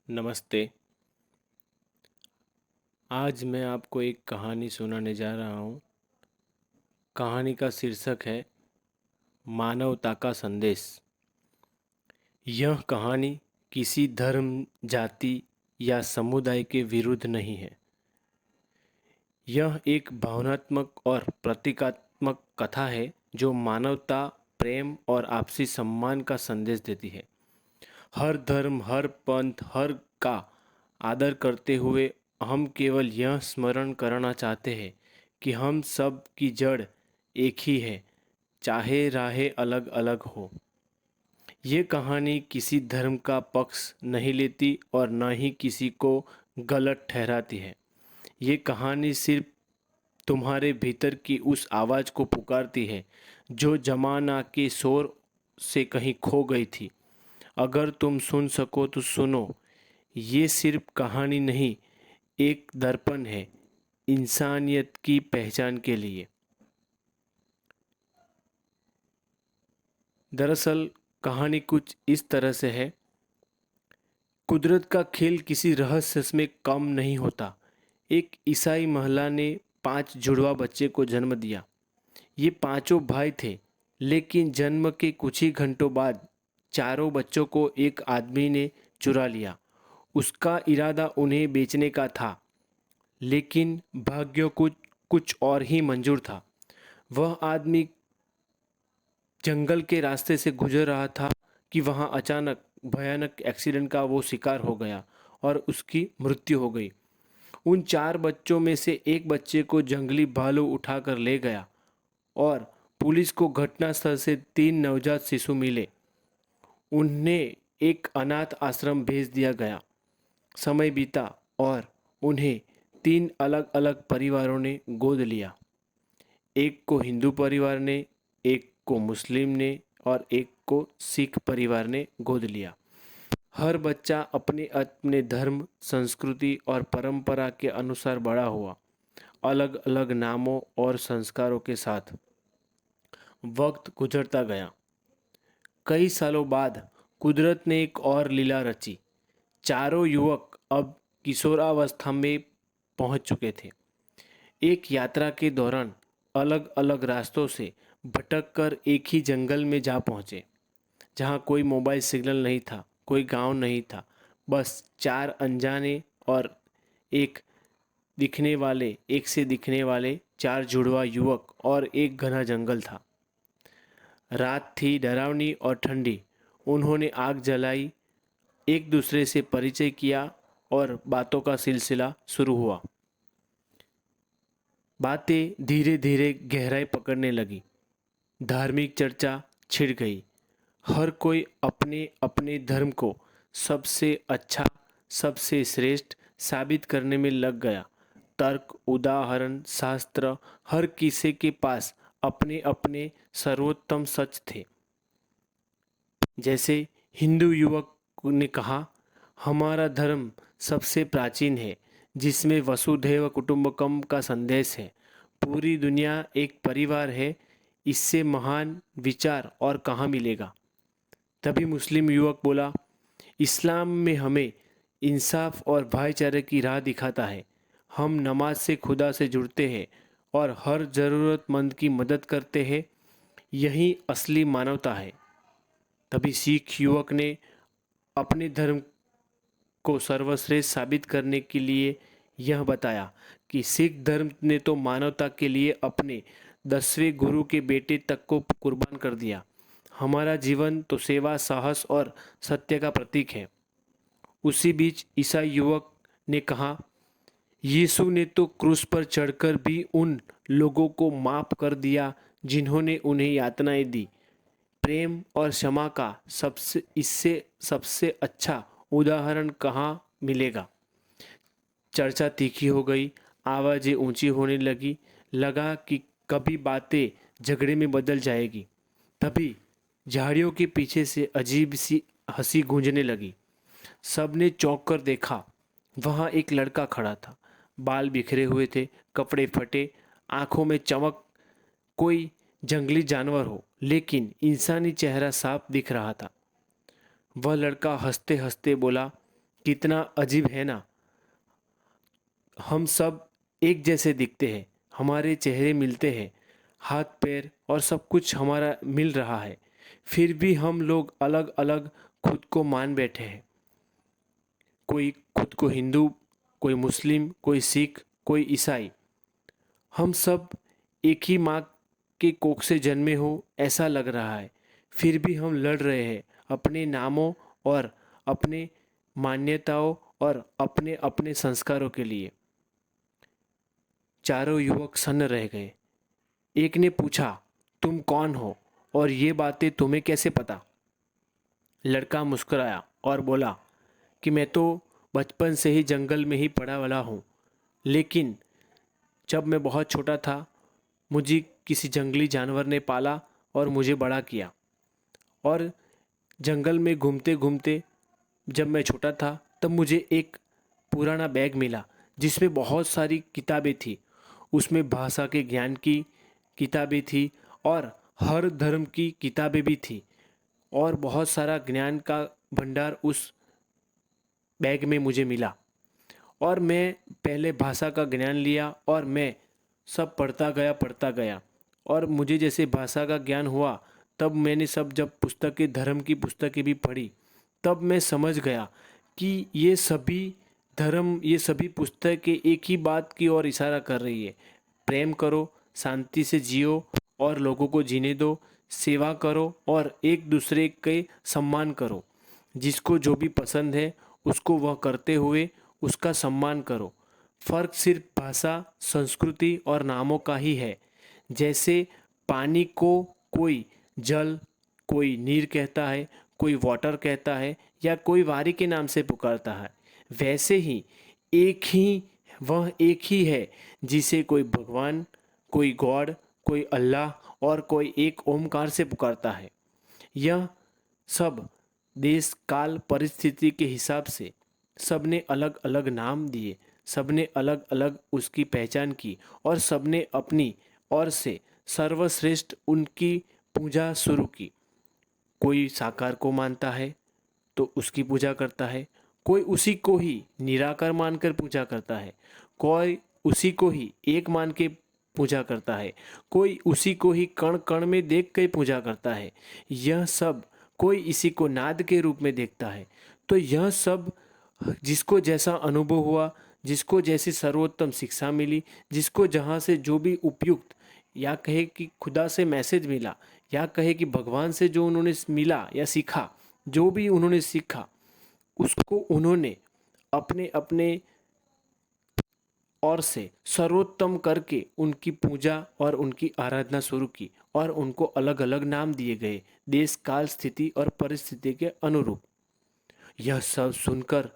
नमस्ते। आज मैं आपको एक कहानी सुनाने जा रहा हूँ। कहानी का शीर्षक है मानवता का संदेश। यह कहानी किसी धर्म, जाति या समुदाय के विरुद्ध नहीं है। यह एक भावनात्मक और प्रतीकात्मक कथा है जो मानवता, प्रेम और आपसी सम्मान का संदेश देती है। हर धर्म, हर पंथ, हर का आदर करते हुए हम केवल यह स्मरण करना चाहते हैं कि हम सब की जड़ एक ही है, चाहे राहें अलग अलग हो। ये कहानी किसी धर्म का पक्ष नहीं लेती और न ही किसी को गलत ठहराती है। ये कहानी सिर्फ तुम्हारे भीतर की उस आवाज़ को पुकारती है जो जमाना के शोर से कहीं खो गई थी। अगर तुम सुन सको तो सुनो। ये सिर्फ कहानी नहीं, एक दर्पण है इंसानियत की पहचान के लिए। दरअसल कहानी कुछ इस तरह से है। कुदरत का खेल किसी रहस्य में कम नहीं होता। एक ईसाई महिला ने 5 जुड़वा बच्चे को जन्म दिया। ये पांचों भाई थे, लेकिन जन्म के कुछ ही घंटों बाद चारों बच्चों को एक आदमी ने चुरा लिया। उसका इरादा उन्हें बेचने का था, लेकिन भाग्य कुछ कुछ और ही मंजूर था। वह आदमी जंगल के रास्ते से गुजर रहा था कि वहां अचानक भयानक एक्सीडेंट का वो शिकार हो गया और उसकी मृत्यु हो गई। उन 4 बच्चों में से एक बच्चे को जंगली भालू उठाकर ले गया और पुलिस को घटनास्थल से 3 नवजात शिशु मिले। उन्हें एक अनाथ आश्रम भेज दिया गया। समय बीता और उन्हें 3 अलग अलग परिवारों ने गोद लिया। एक को हिंदू परिवार ने, एक को मुस्लिम ने और एक को सिख परिवार ने गोद लिया। हर बच्चा अपने अपने धर्म, संस्कृति और परंपरा के अनुसार बड़ा हुआ, अलग अलग नामों और संस्कारों के साथ। वक्त गुजरता गया। कई सालों बाद कुदरत ने एक और लीला रची। चारों युवक अब किशोरावस्था में पहुंच चुके थे। एक यात्रा के दौरान अलग अलग रास्तों से भटककर एक ही जंगल में जा पहुंचे, जहां कोई मोबाइल सिग्नल नहीं था, कोई गांव नहीं था, बस 4 अनजाने और एक एक से दिखने वाले 4 जुड़वा युवक और एक घना जंगल था। रात थी डरावनी और ठंडी। उन्होंने आग जलाई, एक दूसरे से परिचय किया और बातों का सिलसिला शुरू हुआ। बातें धीरे धीरे गहराई पकड़ने लगी। धार्मिक चर्चा छिड़ गई। हर कोई अपने अपने धर्म को सबसे अच्छा, सबसे श्रेष्ठ साबित करने में लग गया। तर्क, उदाहरण, शास्त्र, हर किसी के पास अपने अपने सर्वोत्तम सच थे। जैसे हिंदू युवक ने कहा, हमारा धर्म सबसे प्राचीन है, जिसमें वसुधैव कुटुंबकम का संदेश है। पूरी दुनिया एक परिवार है, इससे महान विचार और कहाँ मिलेगा। तभी मुस्लिम युवक बोला, इस्लाम में हमें इंसाफ और भाईचारे की राह दिखाता है। हम नमाज से खुदा से जुड़ते हैं और हर ज़रूरतमंद की मदद करते हैं। यही असली मानवता है। तभी सिख युवक ने अपने धर्म को सर्वश्रेष्ठ साबित करने के लिए यह बताया कि सिख धर्म ने तो मानवता के लिए अपने 10वें गुरु के बेटे तक को कुर्बान कर दिया। हमारा जीवन तो सेवा, साहस और सत्य का प्रतीक है। उसी बीच ईसाई युवक ने कहा, यीशु ने तो क्रूस पर चढ़कर भी उन लोगों को माफ कर दिया जिन्होंने उन्हें यातनाएं दी। प्रेम और क्षमा का सबसे अच्छा उदाहरण कहाँ मिलेगा। चर्चा तीखी हो गई, आवाज़ें ऊंची होने लगा कि कभी बातें झगड़े में बदल जाएगी। तभी झाड़ियों के पीछे से अजीब सी हंसी गूंजने लगी। सबने चौंक कर देखा। वहाँ एक लड़का खड़ा था। बाल बिखरे हुए थे, कपड़े फटे, आंखों में चमक। कोई जंगली जानवर हो, लेकिन इंसानी चेहरा साफ दिख रहा था। वह लड़का हंसते हंसते बोला, कितना अजीब है ना। हम सब एक जैसे दिखते हैं, हमारे चेहरे मिलते हैं, हाथ पैर और सब कुछ हमारा मिल रहा है, फिर भी हम लोग अलग अलग खुद को मान बैठे हैं। कोई खुद को हिंदू, कोई मुस्लिम, कोई सिख, कोई ईसाई। हम सब एक ही माँ के कोख से जन्मे हो ऐसा लग रहा है, फिर भी हम लड़ रहे हैं अपने नामों और अपने मान्यताओं और अपने अपने संस्कारों के लिए। चारों युवक सन्न रह गए। एक ने पूछा, तुम कौन हो और ये बातें तुम्हें कैसे पता? लड़का मुस्कुराया और बोला कि मैं तो बचपन से ही जंगल में ही पड़ा वाला हूँ, लेकिन जब मैं बहुत छोटा था मुझे किसी जंगली जानवर ने पाला और मुझे बड़ा किया। और जंगल में घूमते घूमते जब मैं छोटा था तब मुझे एक पुराना बैग मिला जिसमें बहुत सारी किताबें थी। उसमें भाषा के ज्ञान की किताबें थी और हर धर्म की किताबें भी थी, और बहुत सारा ज्ञान का भंडार उस बैग में मुझे मिला। और मैं पहले भाषा का ज्ञान लिया और मैं सब पढ़ता गया। और मुझे जैसे भाषा का ज्ञान हुआ तब मैंने सब जब पुस्तकें, धर्म की पुस्तकें भी पढ़ी, तब मैं समझ गया कि ये सभी धर्म, ये सभी पुस्तकें एक ही बात की ओर इशारा कर रही है। प्रेम करो, शांति से जियो और लोगों को जीने दो, सेवा करो और एक दूसरे के सम्मान करो। जिसको जो भी पसंद है उसको वह करते हुए उसका सम्मान करो। फर्क सिर्फ भाषा, संस्कृति और नामों का ही है। जैसे पानी को कोई जल, कोई नीर कहता है, कोई वाटर कहता है या कोई वारी के नाम से पुकारता है, वैसे ही वह एक ही है जिसे कोई भगवान, कोई गॉड, कोई अल्लाह और कोई एक ओमकार से पुकारता है। यह सब देश काल परिस्थिति के हिसाब से सबने अलग अलग नाम दिए, सबने अलग अलग उसकी पहचान की और सबने अपनी ओर से सर्वश्रेष्ठ उनकी पूजा शुरू की। कोई साकार को मानता है तो उसकी पूजा करता है, कोई उसी को ही निराकार मानकर पूजा करता है, कोई उसी को ही एक मान के पूजा करता है, कोई उसी को ही कण कण में देख कर पूजा करता है। यह सब कोई इसी को नाद के रूप में देखता है। तो यह सब जिसको जैसा अनुभव हुआ, जिसको जैसी सर्वोत्तम शिक्षा मिली, जिसको जहाँ से जो भी उपयुक्त, या कहे कि खुदा से मैसेज मिला, या कहे कि भगवान से जो उन्होंने मिला या सीखा, जो भी उन्होंने सीखा उसको उन्होंने अपने अपने और से सर्वोत्तम करके उनकी पूजा और उनकी आराधना शुरू की और उनको अलग अलग नाम दिए गए देश काल स्थिति और परिस्थिति के अनुरूप। यह सब सुनकर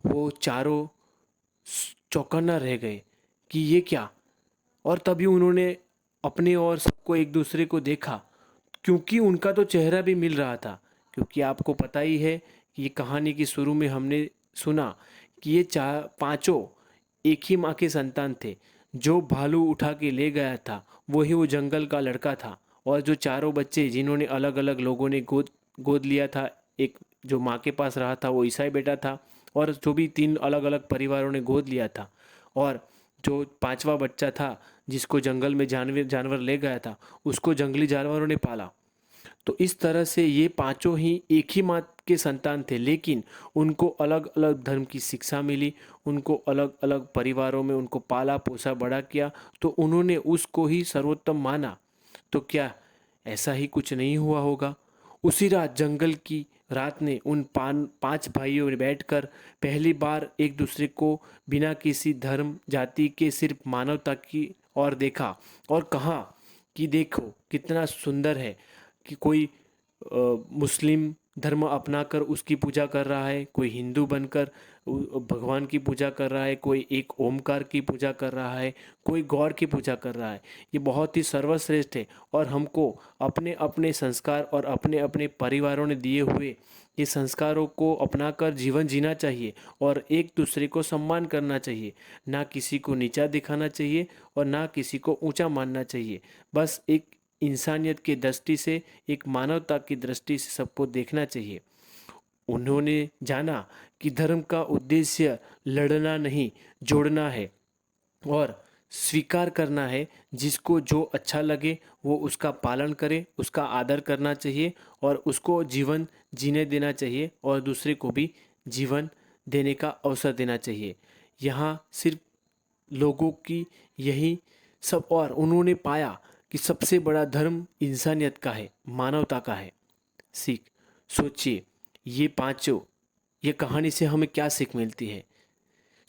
वो चारों चौकन्ना रह गए कि ये क्या। और तभी उन्होंने अपने और सबको एक दूसरे को देखा, क्योंकि उनका तो चेहरा भी मिल रहा था। क्योंकि आपको पता ही है कि ये कहानी की शुरू में हमने सुना कि ये चार पांचों एक ही माँ के संतान थे। जो भालू उठा के ले गया था वही वो जंगल का लड़का था, और जो चारों बच्चे जिन्होंने अलग अलग लोगों ने गोद गोद लिया था, एक जो माँ के पास रहा था वो ईसाई बेटा था, और जो भी तीन अलग अलग परिवारों ने गोद लिया था, और जो पांचवा बच्चा था जिसको जंगल में जानवर जानवर ले गया था उसको जंगली जानवरों ने पाला। तो इस तरह से ये पांचों ही एक ही माँ के संतान थे, लेकिन उनको अलग अलग धर्म की शिक्षा मिली, उनको अलग अलग परिवारों में उनको पाला पोसा बड़ा किया, तो उन्होंने उसको ही सर्वोत्तम माना। तो क्या ऐसा ही कुछ नहीं हुआ होगा? उसी रात जंगल की रात ने उन पांच भाइयों ने बैठकर पहली बार एक दूसरे को बिना किसी धर्म जाति के सिर्फ मानवता की ओर देखा और कहा कि देखो कितना सुंदर है कि कोई मुस्लिम धर्म अपनाकर उसकी पूजा कर रहा है, कोई हिंदू बनकर भगवान की पूजा कर रहा है, कोई एक ओमकार की पूजा कर रहा है, कोई गौर की पूजा कर रहा है। ये बहुत ही सर्वश्रेष्ठ है और हमको अपने अपने संस्कार और अपने अपने परिवारों ने दिए हुए ये संस्कारों को अपनाकर जीवन जीना चाहिए और एक दूसरे को सम्मान करना चाहिए। ना किसी को नीचा दिखाना चाहिए और ना किसी को ऊंचा मानना चाहिए। बस एक इंसानियत की दृष्टि से, एक मानवता की दृष्टि से सबको देखना चाहिए। उन्होंने जाना कि धर्म का उद्देश्य लड़ना नहीं, जोड़ना है और स्वीकार करना है। जिसको जो अच्छा लगे वो उसका पालन करे, उसका आदर करना चाहिए और उसको जीवन जीने देना चाहिए और दूसरे को भी जीवन देने का अवसर देना चाहिए। यहाँ सिर्फ लोगों की यही सब, और उन्होंने पाया कि सबसे बड़ा धर्म इंसानियत का है, मानवता का है। सीख, सोचिए ये पांचों, ये कहानी से हमें क्या सीख मिलती है।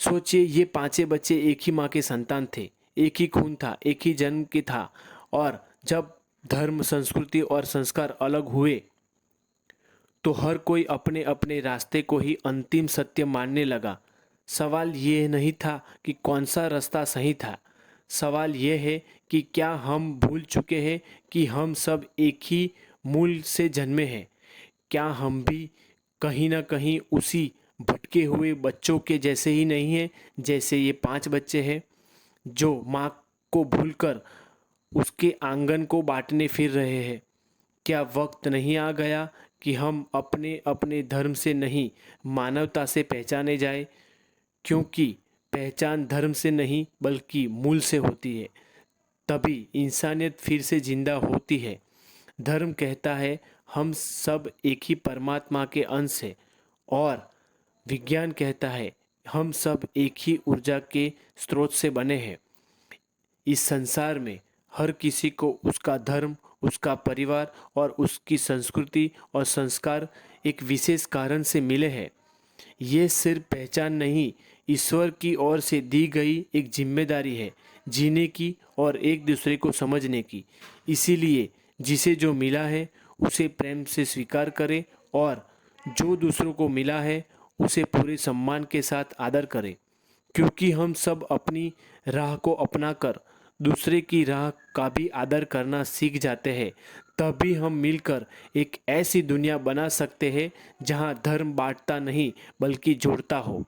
सोचिए ये पांचों बच्चे एक ही माँ के संतान थे, एक ही खून था, एक ही जन्म के था, और जब धर्म, संस्कृति और संस्कार अलग हुए तो हर कोई अपने अपने रास्ते को ही अंतिम सत्य मानने लगा। सवाल ये नहीं था कि कौन सा रास्ता सही था, सवाल ये है कि क्या हम भूल चुके हैं कि हम सब एक ही मूल से जन्मे हैं। क्या हम भी कहीं ना कहीं उसी भटके हुए बच्चों के जैसे ही नहीं हैं, जैसे ये पांच बच्चे हैं जो माँ को भूलकर उसके आंगन को बांटने फिर रहे हैं। क्या वक्त नहीं आ गया कि हम अपने अपने धर्म से नहीं, मानवता से पहचाने जाए, क्योंकि पहचान धर्म से नहीं बल्कि मूल से होती है। तभी इंसानियत फिर से जिंदा होती है। धर्म कहता है हम सब एक ही परमात्मा के अंश हैं, और विज्ञान कहता है हम सब एक ही ऊर्जा के स्रोत से बने हैं। इस संसार में हर किसी को उसका धर्म, उसका परिवार और उसकी संस्कृति और संस्कार एक विशेष कारण से मिले हैं। ये सिर्फ पहचान नहीं, ईश्वर की ओर से दी गई एक जिम्मेदारी है, जीने की और एक दूसरे को समझने की। इसीलिए जिसे जो मिला है उसे प्रेम से स्वीकार करें, और जो दूसरों को मिला है उसे पूरे सम्मान के साथ आदर करें। क्योंकि हम सब अपनी राह को अपनाकर दूसरे की राह का भी आदर करना सीख जाते हैं, तभी हम मिलकर एक ऐसी दुनिया बना सकते हैं जहां धर्म बांटता नहीं बल्कि जोड़ता हो।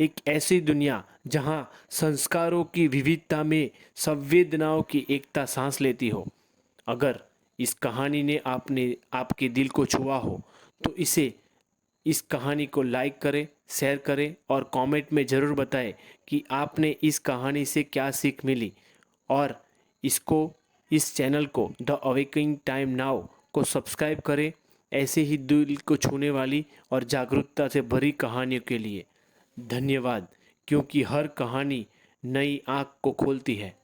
एक ऐसी दुनिया जहां संस्कारों की विविधता में संवेदनाओं की एकता सांस लेती हो। अगर इस कहानी ने आपके दिल को छुआ हो तो इस कहानी को लाइक करें, शेयर करें और कमेंट में ज़रूर बताएं कि आपने इस कहानी से क्या सीख मिली। और इस चैनल को द अवेकनिंग टाइम नाउ को सब्सक्राइब करें, ऐसे ही दिल को छूने वाली और जागरूकता से भरी कहानियों के लिए। धन्यवाद, क्योंकि हर कहानी नई आँख को खोलती है।